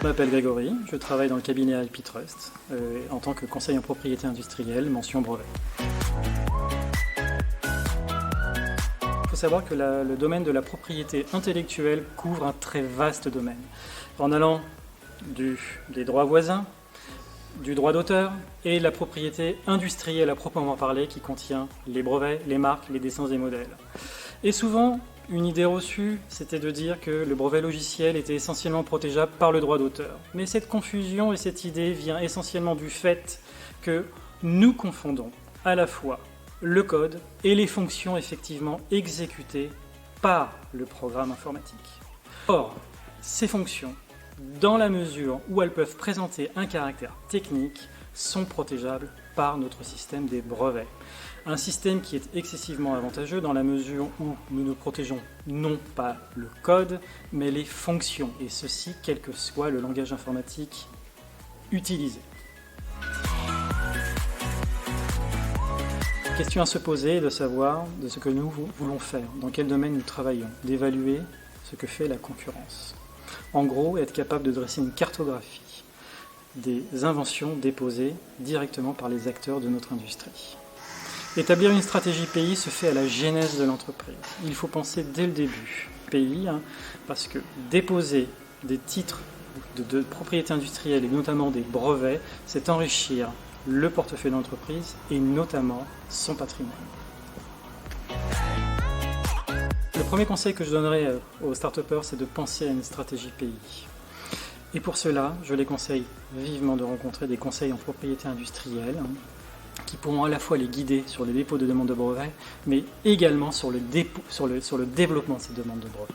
Je m'appelle Grégory, je travaille dans le cabinet IP Trust en tant que conseiller en propriété industrielle, mention brevet. Il faut savoir que le domaine de la propriété intellectuelle couvre un très vaste domaine, en allant des droits voisins, du droit d'auteur et la propriété industrielle à proprement parler qui contient les brevets, les marques, les dessins et modèles. Et souvent, une idée reçue, c'était de dire que le brevet logiciel était essentiellement protégeable par le droit d'auteur. Mais cette confusion et cette idée vient essentiellement du fait que nous confondons à la fois le code et les fonctions effectivement exécutées par le programme informatique. Or, ces fonctions, dans la mesure où elles peuvent présenter un caractère technique, sont protégeables par notre système des brevets. Un système qui est excessivement avantageux dans la mesure où nous ne protégeons non pas le code, mais les fonctions, et ceci quel que soit le langage informatique utilisé. Question à se poser est de savoir de ce que nous voulons faire, dans quel domaine nous travaillons, d'évaluer ce que fait la concurrence. En gros, être capable de dresser une cartographie des inventions déposées directement par les acteurs de notre industrie. Établir une stratégie pays se fait à la genèse de l'entreprise. Il faut penser dès le début pays, parce que déposer des titres de propriété industrielle et notamment des brevets, c'est enrichir le portefeuille d'entreprise et notamment son patrimoine. Le premier conseil que je donnerais aux start-upers, c'est de penser à une stratégie pays. Et pour cela, je les conseille vivement de rencontrer des conseils en propriété industrielle qui pourront à la fois les guider sur les dépôts de demandes de brevets, mais également sur le développement de ces demandes de brevets.